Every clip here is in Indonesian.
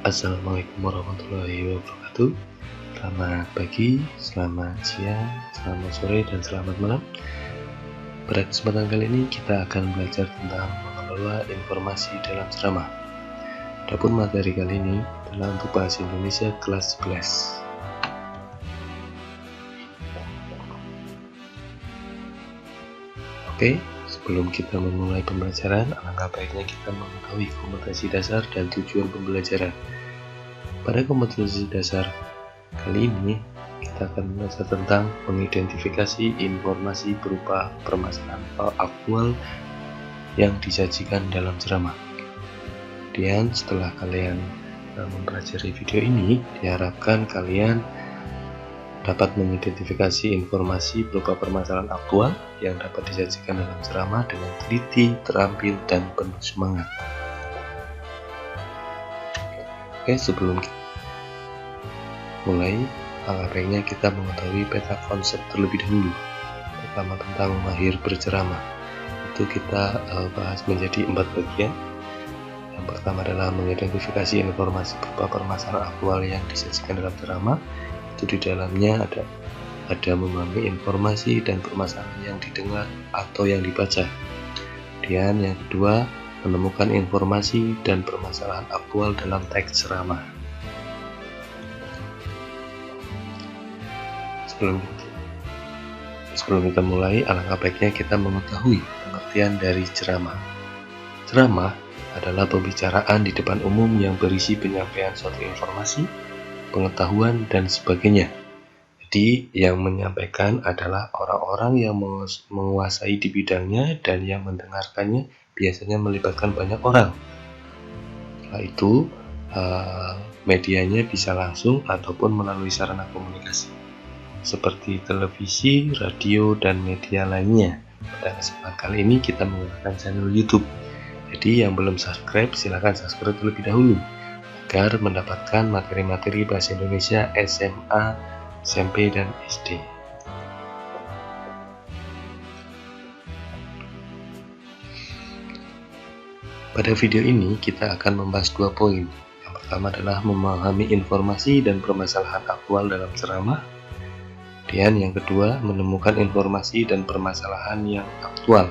Assalamualaikum warahmatullahi wabarakatuh. Selamat pagi, selamat siang, selamat sore, dan selamat malam. Pada kesempatan kali ini kita akan belajar tentang mengelola informasi dalam ceramah. Adapun materi kali ini adalah untuk bahasa Indonesia kelas 11. Oke, sebelum kita memulai pembelajaran, alangkah baiknya kita mengetahui kompetensi dasar dan tujuan pembelajaran. Pada kompetensi dasar kali ini, kita akan belajar tentang mengidentifikasi informasi berupa permasalahan aktual yang disajikan dalam ceramah. Kemudian setelah kalian mempelajari video ini, diharapkan kalian dapat mengidentifikasi informasi berupa permasalahan aktual yang dapat disajikan dalam ceramah dengan teliti, terampil, dan penuh semangat. Oke, sebelum kita mulai, alangkah baiknya kita mengetahui peta konsep terlebih dahulu. Pertama, tentang mahir berceramah. Itu kita bahas menjadi 4 bagian. Yang pertama adalah mengidentifikasi informasi berupa permasalahan aktual yang disajikan dalam ceramah. Itu di dalamnya ada memahami informasi dan permasalahan yang didengar atau yang dibaca. Kemudian yang kedua, menemukan informasi dan permasalahan aktual dalam teks ceramah. Sebelum kita mulai, alangkah baiknya kita mengetahui pengertian dari ceramah. Ceramah adalah pembicaraan di depan umum yang berisi penyampaian suatu informasi, pengetahuan, dan sebagainya. Jadi yang menyampaikan adalah orang-orang yang menguasai di bidangnya, dan yang mendengarkannya biasanya melibatkan banyak orang. Setelah itu medianya bisa langsung ataupun melalui sarana komunikasi seperti televisi, radio, dan media lainnya. Pada kesempatan kali ini kita menggunakan channel YouTube. Jadi yang belum subscribe silahkan subscribe terlebih dahulu agar mendapatkan materi-materi bahasa Indonesia SMA, SMP, dan SD. Pada video ini kita akan membahas 2 poin. Yang pertama adalah memahami informasi dan permasalahan aktual dalam ceramah. Dan yang kedua, menemukan informasi dan permasalahan yang aktual.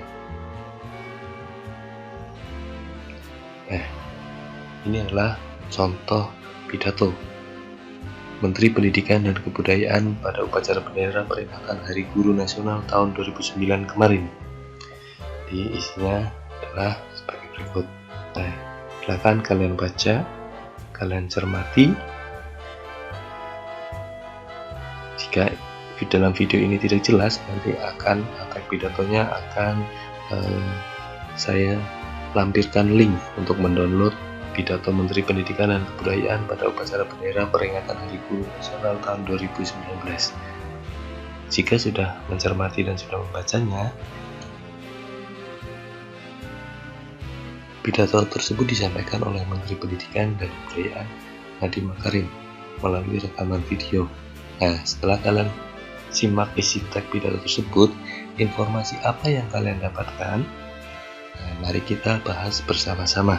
Ini adalah contoh pidato Menteri Pendidikan dan Kebudayaan pada upacara bendera peringatan Hari Guru Nasional tahun 2009 kemarin. Di isinya adalah sebagai berikut. Silakan kalian baca, kalian cermati. Jika dalam video ini tidak jelas, nanti teks pidatonya akan saya lampirkan link untuk mendownload pidato Menteri Pendidikan dan Kebudayaan pada upacara bendera peringatan Hari Guru Nasional tahun 2019. Jika sudah mencermati dan sudah membacanya, pidato tersebut disampaikan oleh Menteri Pendidikan dan Kebudayaan Nadiem Makarim melalui rekaman video. Setelah kalian simak isi teks pidato tersebut, informasi apa yang kalian dapatkan? Mari kita bahas bersama-sama.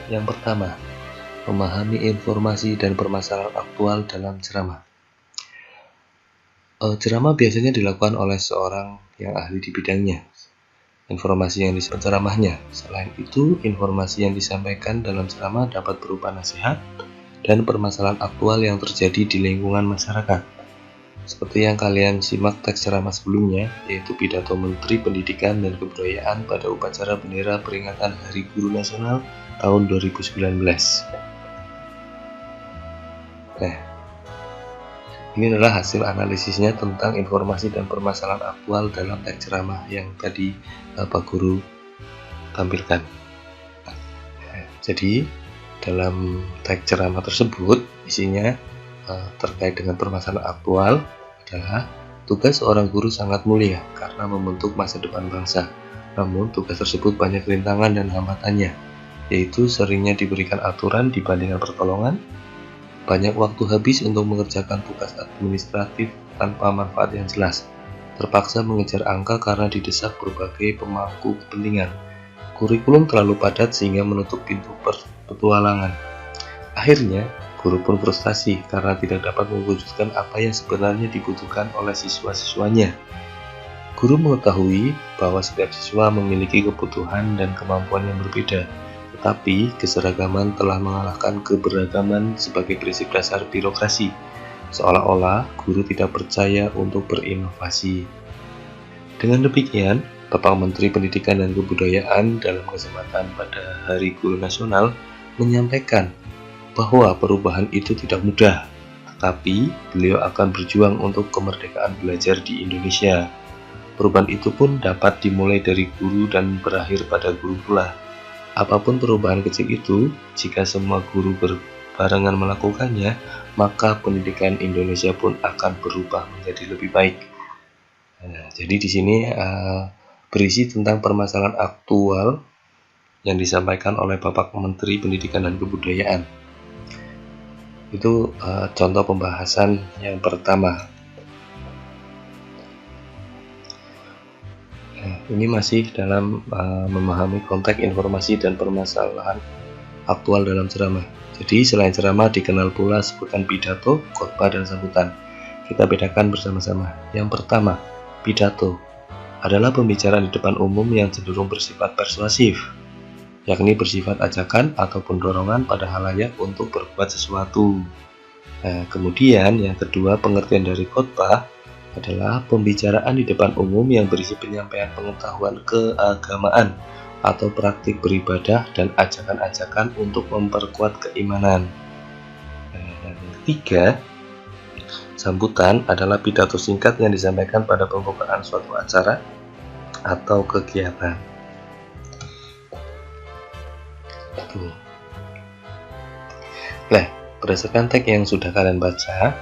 Yang pertama, memahami informasi dan permasalahan aktual dalam ceramah. Ceramah biasanya dilakukan oleh seorang yang ahli di bidangnya. Informasi yang disampaikan ceramahnya. Selain itu, informasi yang disampaikan dalam ceramah dapat berupa nasihat dan permasalahan aktual yang terjadi di lingkungan masyarakat. Seperti yang kalian simak teks ceramah sebelumnya, yaitu pidato Menteri Pendidikan dan Kebudayaan pada upacara bendera peringatan Hari Guru Nasional tahun 2019. Ini adalah hasil analisisnya tentang informasi dan permasalahan aktual dalam teks ceramah yang tadi Pak Guru tampilkan. Jadi dalam teks ceramah tersebut isinya terkait dengan permasalahan aktual adalah tugas seorang guru sangat mulia karena membentuk masa depan bangsa. Namun tugas tersebut banyak rintangan dan hambatannya, yaitu seringnya diberikan aturan dibandingkan pertolongan, banyak waktu habis untuk mengerjakan tugas administratif tanpa manfaat yang jelas, terpaksa mengejar angka karena didesak berbagai pemangku kepentingan, Kurikulum terlalu padat sehingga menutup pintu petualangan. Akhirnya, guru pun frustasi karena tidak dapat mewujudkan apa yang sebenarnya dibutuhkan oleh siswa-siswanya. Guru mengetahui bahwa setiap siswa memiliki kebutuhan dan kemampuan yang berbeda, tetapi keseragaman telah mengalahkan keberagaman sebagai prinsip dasar birokrasi. Seolah-olah guru tidak percaya untuk berinovasi. Dengan demikian, Bapak Menteri Pendidikan dan Kebudayaan dalam kesempatan pada Hari Guru Nasional menyampaikan bahwa perubahan itu tidak mudah, tetapi beliau akan berjuang untuk kemerdekaan belajar di Indonesia. Perubahan itu pun dapat dimulai dari guru dan berakhir pada guru pula. Apapun perubahan kecil itu, jika semua guru berbarengan melakukannya, maka pendidikan Indonesia pun akan berubah menjadi lebih baik. Nah, jadi di sini berisi tentang permasalahan aktual yang disampaikan oleh Bapak Menteri Pendidikan dan Kebudayaan. Itu contoh pembahasan yang pertama. Nah, ini masih dalam memahami konteks informasi dan permasalahan aktual dalam ceramah. Jadi selain ceramah dikenal pula sebutan pidato, khotbah, dan sambutan. Kita bedakan bersama-sama. Yang pertama, pidato adalah pembicaraan di depan umum yang cenderung bersifat persuasif, yakni bersifat ajakan ataupun dorongan pada halayak untuk berbuat sesuatu. Nah, kemudian yang kedua, pengertian dari khotbah adalah pembicaraan di depan umum yang berisi penyampaian pengetahuan keagamaan atau praktik beribadah dan ajakan-ajakan untuk memperkuat keimanan. Nah, yang ketiga, sambutan adalah pidato singkat yang disampaikan pada pembukaan suatu acara atau kegiatan. Nah, berdasarkan teks yang sudah kalian baca,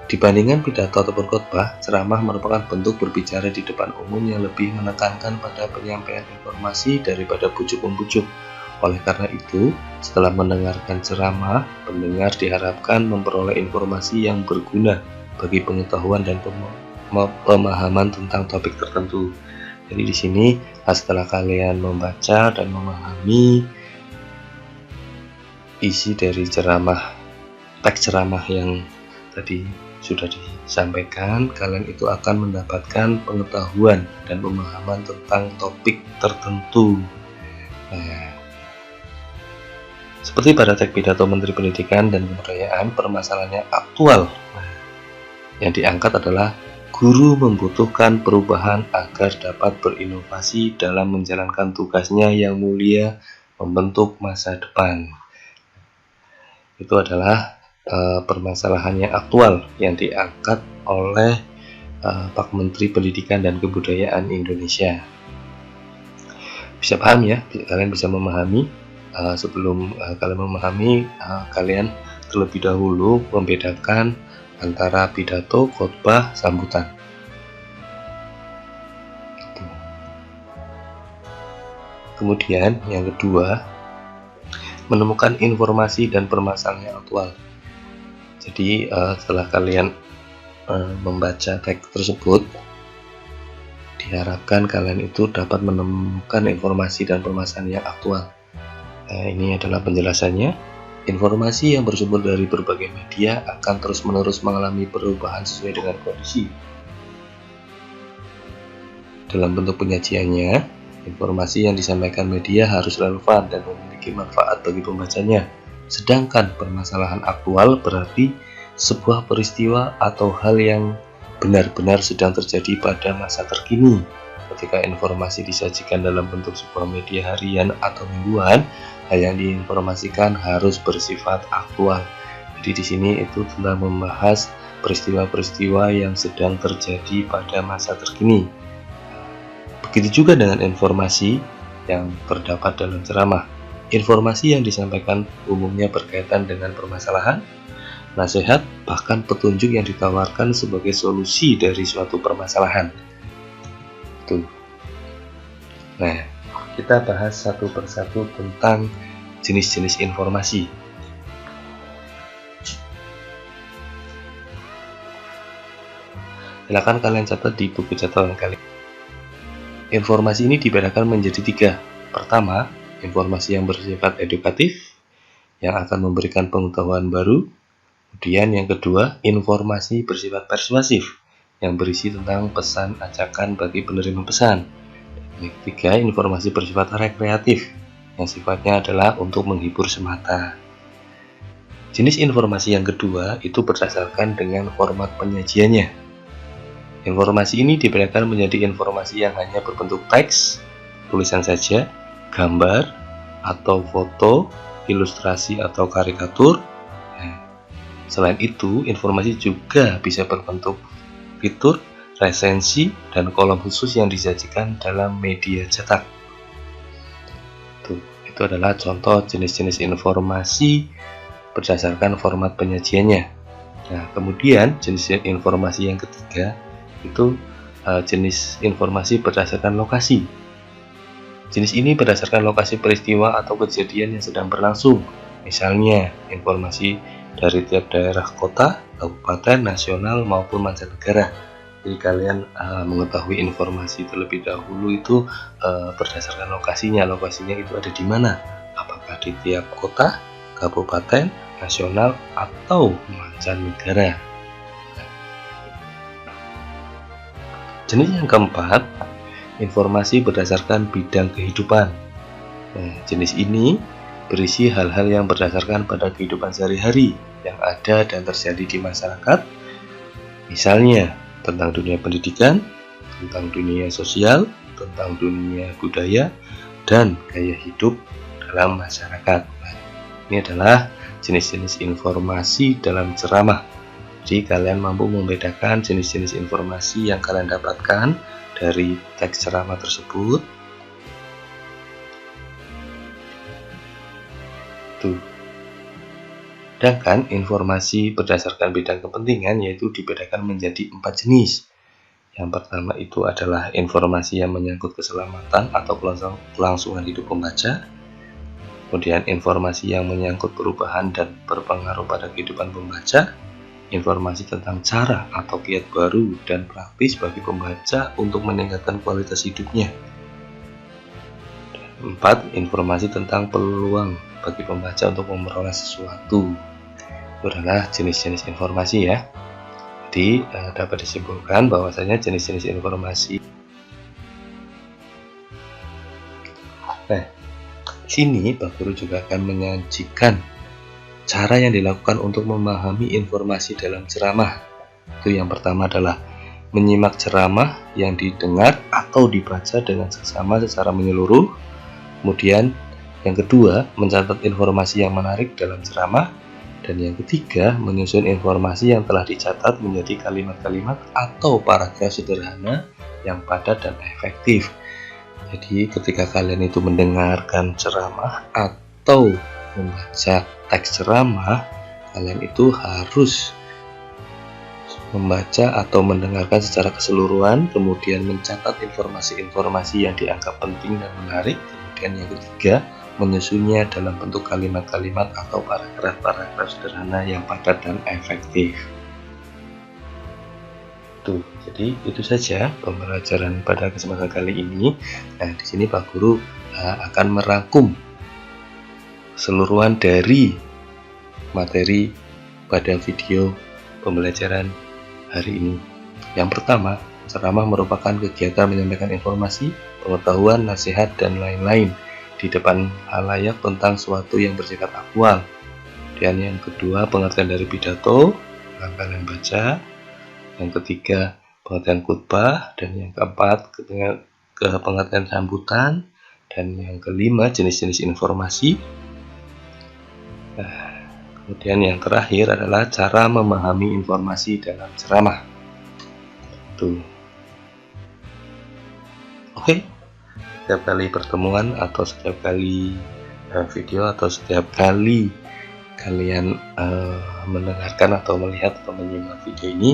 dibandingkan pidato ataupun khotbah, ceramah merupakan bentuk berbicara di depan umum yang lebih menekankan pada penyampaian informasi daripada bujuk-membujuk. Oleh karena itu, setelah mendengarkan ceramah, pendengar diharapkan memperoleh informasi yang berguna bagi pengetahuan dan pemahaman tentang topik tertentu. Jadi di sini setelah kalian membaca dan memahami isi dari ceramah, teks ceramah yang tadi sudah disampaikan, kalian itu akan mendapatkan pengetahuan dan pemahaman tentang topik tertentu. Nah, seperti pada teks pidato Menteri Pendidikan dan Kebudayaan, permasalahannya aktual. Yang diangkat adalah guru membutuhkan perubahan agar dapat berinovasi dalam menjalankan tugasnya yang mulia membentuk masa depan. Itu adalah permasalahan yang aktual yang diangkat oleh Pak Menteri Pendidikan dan Kebudayaan Indonesia. Bisa paham ya? Kalian bisa memahami. Sebelum kalian memahami, kalian terlebih dahulu membedakan antara pidato, khotbah, sambutan. Kemudian yang kedua, menemukan informasi dan permasalahan yang aktual. Jadi setelah kalian membaca teks tersebut, diharapkan kalian itu dapat menemukan informasi dan permasalahan yang aktual. Nah, ini adalah penjelasannya. Informasi yang bersumber dari berbagai media akan terus-menerus mengalami perubahan sesuai dengan kondisi. Dalam bentuk penyajiannya, informasi yang disampaikan media harus relevan dan memiliki manfaat bagi pembacanya. Sedangkan permasalahan aktual berarti sebuah peristiwa atau hal yang benar-benar sedang terjadi pada masa terkini. Ketika informasi disajikan dalam bentuk sebuah media harian atau mingguan, hal yang diinformasikan harus bersifat aktual. Jadi di sini itu tentang membahas peristiwa-peristiwa yang sedang terjadi pada masa terkini. Begitu juga dengan informasi yang terdapat dalam ceramah. Informasi yang disampaikan umumnya berkaitan dengan permasalahan, nasihat, bahkan petunjuk yang ditawarkan sebagai solusi dari suatu permasalahan. Tuh. Nah, kita bahas satu persatu tentang jenis-jenis informasi. Silakan kalian catat di buku catatan kalian. Informasi ini dibedakan menjadi 3, Pertama, informasi yang bersifat edukatif yang akan memberikan pengetahuan baru. Kemudian yang kedua, informasi bersifat persuasif yang berisi tentang pesan ajakan bagi penerima pesan. Yang ketiga, informasi bersifat rekreatif yang sifatnya adalah untuk menghibur semata. Jenis informasi yang kedua itu berdasarkan dengan format penyajiannya. Informasi ini dibedakan menjadi informasi yang hanya berbentuk teks, tulisan saja, gambar, atau foto, ilustrasi atau karikatur. Selain itu, informasi juga bisa berbentuk fitur, resensi, dan kolom khusus yang disajikan dalam media cetak. Itu adalah contoh jenis-jenis informasi berdasarkan format penyajiannya. Nah, kemudian jenis informasi yang ketiga itu jenis informasi berdasarkan lokasi. Jenis ini berdasarkan lokasi peristiwa atau kejadian yang sedang berlangsung. Misalnya, informasi dari tiap daerah kota, kabupaten, nasional, maupun mancanegara. Jadi kalian mengetahui informasi terlebih dahulu itu berdasarkan lokasinya. Lokasinya itu ada di mana? Apakah di tiap kota, kabupaten, nasional, atau mancanegara? Jenis yang keempat, informasi berdasarkan bidang kehidupan. Nah, jenis ini berisi hal-hal yang berdasarkan pada kehidupan sehari-hari yang ada dan terjadi di masyarakat. Misalnya, tentang dunia pendidikan, tentang dunia sosial, tentang dunia budaya, dan gaya hidup dalam masyarakat. Nah, ini adalah jenis-jenis informasi dalam ceramah. Jadi kalian mampu membedakan jenis-jenis informasi yang kalian dapatkan dari teks ceramah tersebut. Sedangkan informasi berdasarkan bidang kepentingan yaitu dibedakan menjadi 4 jenis. Yang pertama itu adalah informasi yang menyangkut keselamatan atau kelangsungan hidup pembaca. Kemudian informasi yang menyangkut perubahan dan berpengaruh pada kehidupan pembaca. Informasi tentang cara atau kiat baru dan praktis bagi pembaca untuk meningkatkan kualitas hidupnya. 4. Informasi tentang peluang bagi pembaca untuk memperoleh sesuatu. Itu adalah jenis-jenis informasi ya. Jadi dapat disimpulkan bahwasanya jenis-jenis informasi. Nah, sini Pak Guru juga akan menyajikan cara yang dilakukan untuk memahami informasi dalam ceramah. Itu yang pertama adalah menyimak ceramah yang didengar atau dibaca dengan seksama secara menyeluruh. Kemudian yang kedua, mencatat informasi yang menarik dalam ceramah. Dan yang ketiga, menyusun informasi yang telah dicatat menjadi kalimat-kalimat atau paragraf sederhana yang padat dan efektif. Jadi ketika kalian itu mendengarkan ceramah atau membaca teks ceramah, kalian itu harus membaca atau mendengarkan secara keseluruhan, kemudian mencatat informasi-informasi yang dianggap penting dan menarik. Kemudian yang ketiga, menyusunnya dalam bentuk kalimat-kalimat atau paragraf-paragraf sederhana yang padat dan efektif. Jadi itu saja pembelajaran pada kesempatan kali ini. Nah, di sini Pak Guru akan merangkum keseluruhan dari materi pada video pembelajaran hari ini. Yang pertama, ceramah merupakan kegiatan menyampaikan informasi, pengetahuan, nasihat, dan lain-lain di depan halayak tentang suatu yang bersifat aktual. Dan yang kedua, pengertian dari pidato, yang kalian baca. Yang ketiga, pengertian khutbah. Dan yang keempat, pengertian sambutan. Dan yang kelima, jenis-jenis informasi. Kemudian yang terakhir adalah cara memahami informasi dalam ceramah. Oke. Setiap kali pertemuan atau setiap kali video atau setiap kali kalian mendengarkan atau melihat atau menyimak video ini,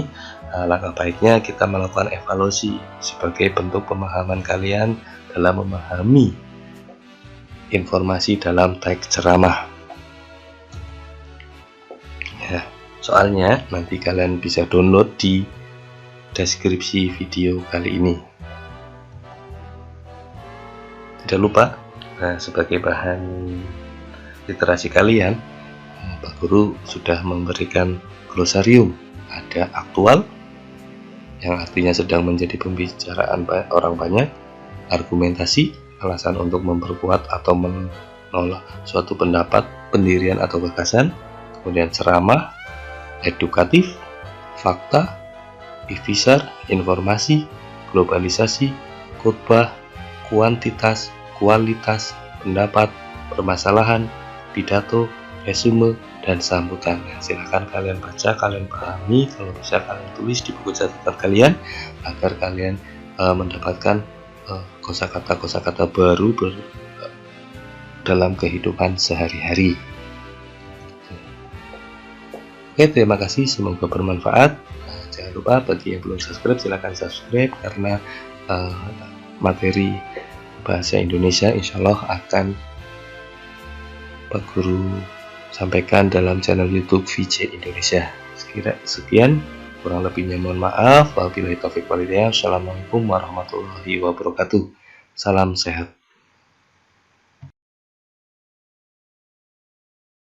langkah baiknya kita melakukan evaluasi sebagai bentuk pemahaman kalian dalam memahami informasi dalam teks ceramah. Ya, soalnya nanti kalian bisa download di deskripsi video kali ini. Tidak lupa Nah, sebagai bahan literasi kalian, Pak Guru sudah memberikan glosarium. Ada aktual, yang artinya sedang menjadi pembicaraan orang banyak. Argumentasi, alasan untuk memperkuat atau menolak suatu pendapat, pendirian atau gagasan. Kemudian ceramah, edukatif, fakta, ifisar, informasi, globalisasi, khotbah, kuantitas, kualitas, pendapat, permasalahan, pidato, resume, dan sambutan. Nah, silahkan kalian baca, kalian pahami, kalau bisa kalian tulis di buku catatan kalian agar kalian mendapatkan kosakata-kosakata baru dalam kehidupan sehari-hari. Oke, terima kasih, semoga bermanfaat. Jangan lupa bagi yang belum subscribe, silahkan subscribe karena materi bahasa Indonesia insya Allah akan Pak Guru sampaikan dalam channel YouTube VJ Indonesia. Sekian, kurang lebihnya mohon maaf. Wabillahi taufiq wal hidayah. Assalamualaikum warahmatullahi wabarakatuh. Salam sehat.